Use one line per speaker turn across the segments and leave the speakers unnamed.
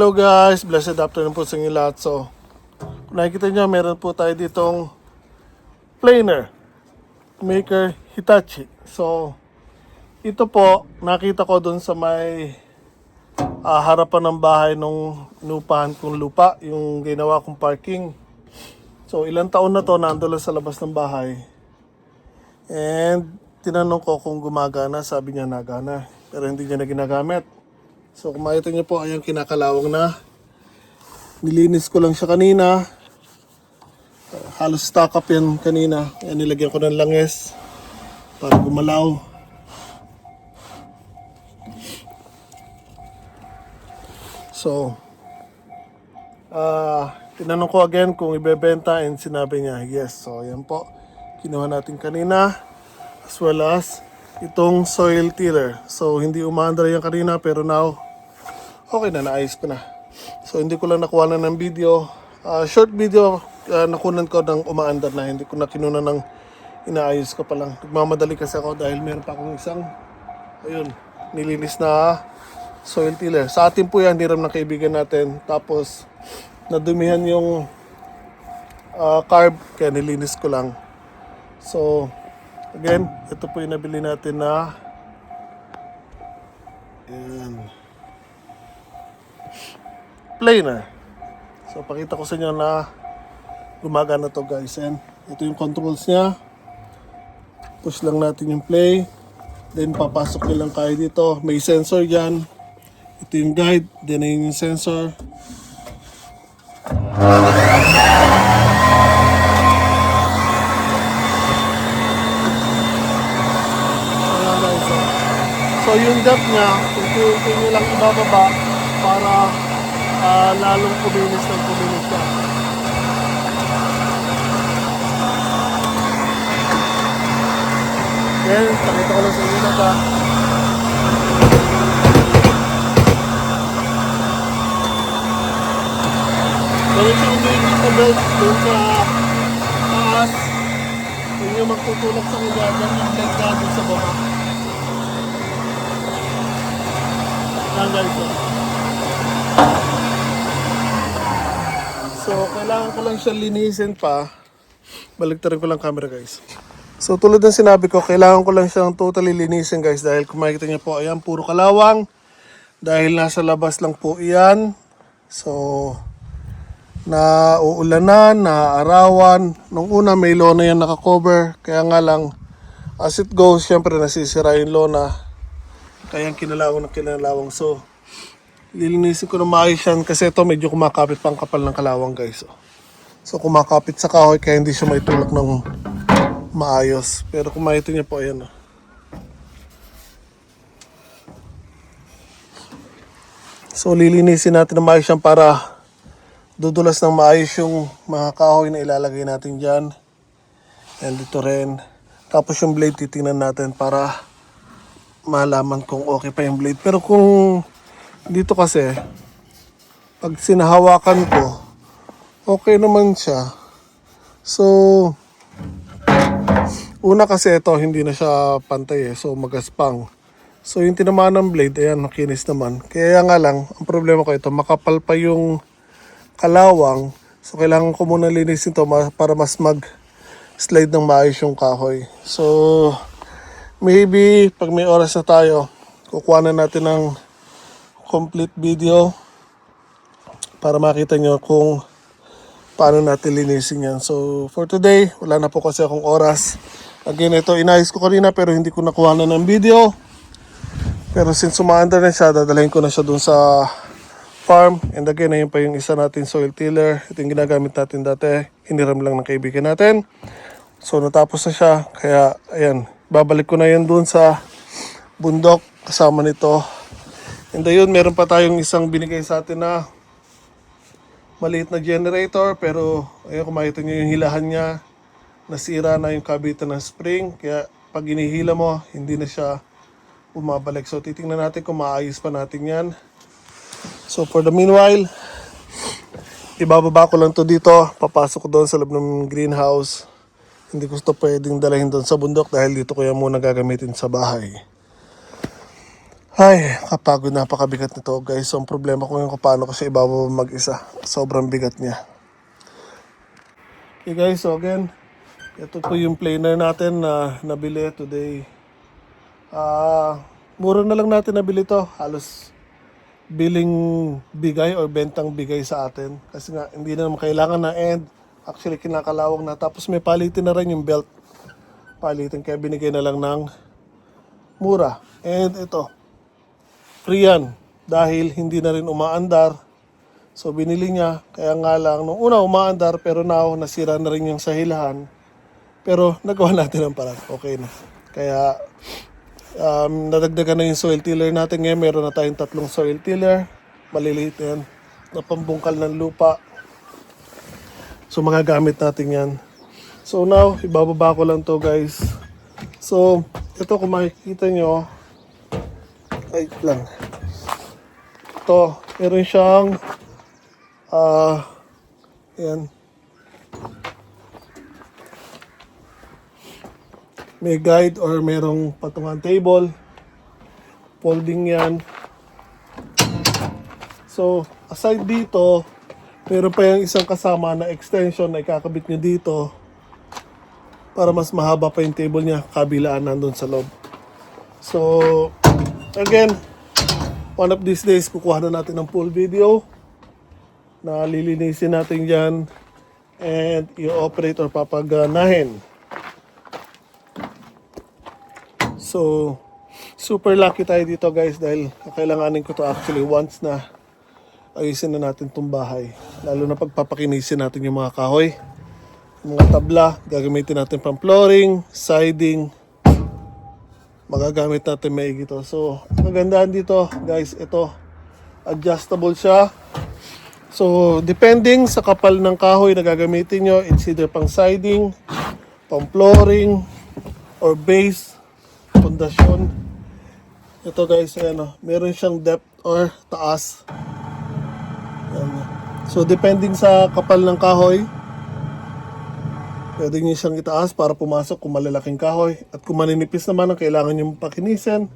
Hello guys, blessed afternoon po sa inyo lahat. So, kung nakikita nyo, meron po tayo ditong planer maker Hitachi. So, ito po, nakita ko dun sa may harapan ng bahay nung inupahan kong lupa, yung ginawa kong parking. So, ilang taon na to, nandun lang sa labas ng bahay. And, tinanong ko kung gumagana, sabi niya nagana, pero hindi niya na ginagamit. So kung makita niyo po, ayan kinakalawang na. Nilinis ko lang siya kanina. Halos stock up yan kanina. Ayan, nilagyan ko ng langis para gumalaw. So, tinanong ko again kung ibebenta and sinabi niya yes. So ayan po, kinuha natin kanina. As well as itong soil tiller. So hindi umaandar yan kanina pero now okay na, naayos ko na. So hindi ko lang nakuha na ng video. Short video, nakunan ko ng umaandar na. Hindi ko na kinuna ng inaayos ko pa lang. Nagmamadali kasi ako dahil meron pa akong isang nilinis na soil tiller. Sa atin po yan, hiram ng kaibigan natin. Tapos nadumihan yung carb kaya nilinis ko lang. So again, ito po yung nabili natin na planer. So pakita ko sa inyo na gumagana to guys. And ito yung controls niya. Push lang natin yung play. Then papasok nyo lang kayo dito. May sensor dyan. Ito yung guide. Then ayun yung sensor. So yung depth niya, kung nyo lang ibababa para lalong kuminis ng kuminis siya. Then, pakita ko lang sa inyo na ba. Ganun siya umigit na belt doon sa taas. Kung nyo magtutulak sa kanya, then yung leg na doon sa baba. Guys, so kailangan ko lang siya linisin pa. Baliktarin ko lang camera guys. So tulad ng sinabi ko, kailangan ko lang siyang totally linisin guys. Dahil kung makikita niyo po, ayan puro kalawang. Dahil nasa labas lang po iyan. So nauulanan, naaarawan. Nung una may lona yan nakakover. Kaya nga lang, as it goes, syempre nasisira yung lona. Kaya kinalawang. So, lilinisin ko na maayos yan kasi ito medyo kumakapit pang kapal ng kalawang guys. So, kumakapit sa kahoy kaya hindi siya maitulak ng maayos. Pero kung makita niyo po, ayan. So, lilinisin natin na maayos yan para dudulas ng maayos yung mga kahoy na ilalagay natin dyan. And dito rin. Tapos yung blade titingnan natin para malaman kung okay pa yung blade. Pero kung dito kasi pag sinahawakan ko okay naman siya. So una kasi ito hindi na siya pantay so magaspang. So yung tinamaan ng blade, ayan, nakinis naman. Kaya nga lang, ang problema ko ito, makapal pa yung kalawang. So kailangan ko muna linisin ito para mas mag slide ng maayos yung kahoy. So maybe pag may oras na tayo, kukuha na natin ng complete video para makita nyo kung paano natin linisin yan. So for today, wala na po kasi akong oras. Again, ito inayos ko kanina pero hindi ko nakuha na ng video. Pero since umaandar na siya, dadalhin ko na siya dun sa farm. And again, ayun pa yung isa natin soil tiller. Ito yung ginagamit natin dati. Hiniram lang ng kaibigan natin. So natapos na siya. Kaya ayan, babalik ko na yan dun sa bundok kasama nito. And ayun, meron pa tayong isang binigay sa atin na maliit na generator. Pero ayun, kung makita nyo yung hilahan niya, nasira na yung kabitan ng spring. Kaya pag inihila mo, hindi na siya bumabalik. So titingnan natin kung maayos pa natin yan. So for the meanwhile, ibababa ko lang to dito. Papasok ko doon sa loob ng greenhouse. Hindi ko ito pwedeng dalahin doon sa bundok dahil dito ko yan muna gagamitin sa bahay. Ay, kapagod, napakabigat nito guys. So ang problema ko yung kung paano ko siya ibababa mag-isa. Sobrang bigat niya. Okay guys, so again, ito po yung planer natin na nabili today. Mura na lang natin nabili to. Halos billing bigay or bentang bigay sa atin. Kasi nga, hindi na naman kailangan na end. Actually, kinakalawang na. Tapos may palitin na rin yung belt. Palitin, kaya binigay na lang ng mura. And ito, free yan. Dahil hindi na rin umaandar. So binili niya. Kaya nga lang, nung una umaandar, pero now nasira na rin yung sahilahan. Pero nagawa natin ang parang okay na. Kaya nadagdagan na yung soil tiller natin ngayon. Meron na tayong 3 soil tiller. Maliliit na yan. Na pambungkal ng lupa. So magagamit natin yan. So now, ibababa ko lang to guys. So, ito kung makikita nyo. Ay lang. Ito, meron siyang yan. May guide or merong patungan table. Folding yan. So, aside dito, meron pa yung isang kasama na extension na ikakabit nyo dito para mas mahaba pa yung table niya, kabilaan nandun sa loob. So, again, one of these days, kukuha na natin ng full video na lilinisin natin yan and i-operate or papaganahin. So, super lucky tayo dito guys dahil kakailanganin ko to actually once na ayusin na natin itong bahay. Lalo na pagpapakinisin natin yung mga kahoy, yung mga tabla, gagamitin natin pang flooring, siding, magagamit natin maigi to. So, magandaan dito guys, ito, adjustable siya. So, depending sa kapal ng kahoy na gagamitin nyo, it's either pang siding, pang flooring, or base, pundasyon. Ito guys, ayan, meron siyang depth or taas. Ayan. So, depending sa kapal ng kahoy, pwede nyo siyang itaas para pumasok kung malalaking kahoy. At kung maninipis naman ang kailangan nyo pakinisin,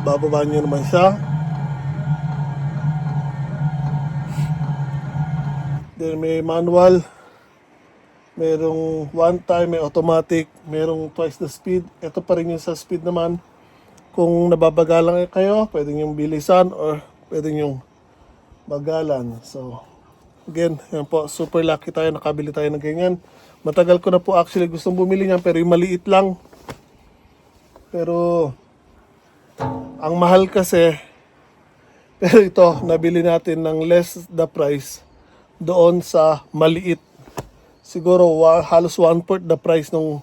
bababaan nyo naman siya. Then may manual, merong one time, may automatic, merong twice the speed. Ito pa rin yung sa speed naman. Kung nababagalan kayo, pwede yung bilisan or pwede yung bagalan. So, again, yan po, super lucky tayo, nakabili tayo ng ganyan. Matagal ko na po actually gustong bumili niyan, pero yung maliit lang. Pero, ang mahal kasi, pero ito, nabili natin ng less the price doon sa maliit. Siguro halos 1/4 the price nung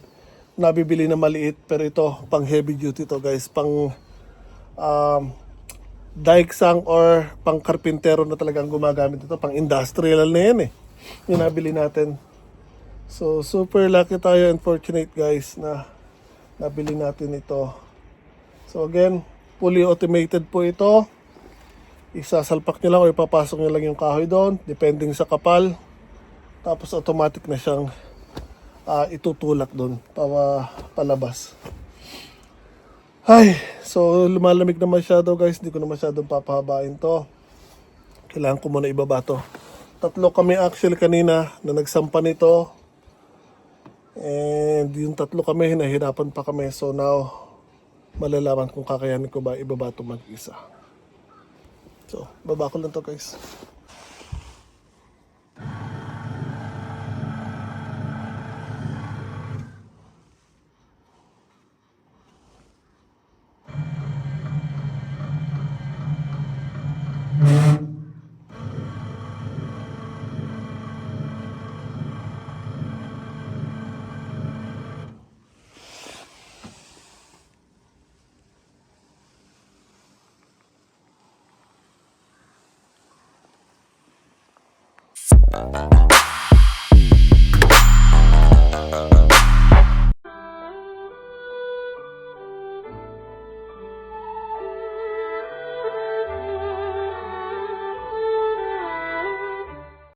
nabibili na maliit. Pero ito, pang heavy duty to guys. Pang daiksang or pang karpintero na talagang gumagamit ito. Pang industrial na yan eh. Yung nabili natin. So, super lucky tayo and fortunate guys na nabili natin ito. So again, fully automated po ito. Isasalpak nyo lang o ipapasok nyo lang yung kahoy doon, depending sa kapal. Tapos automatic na siyang itutulak doon, palabas. Ay, so lumalamig na masyado guys, hindi ko na masyadong papahabain to. Kailangan ko muna ibaba to. 3 kami actually kanina na nagsampa nito. And yung 3 kami, nahirapan pa kami. So now, malalaman kung kakayanin ko ba ibaba to mag-isa. So, baba ko lang to guys.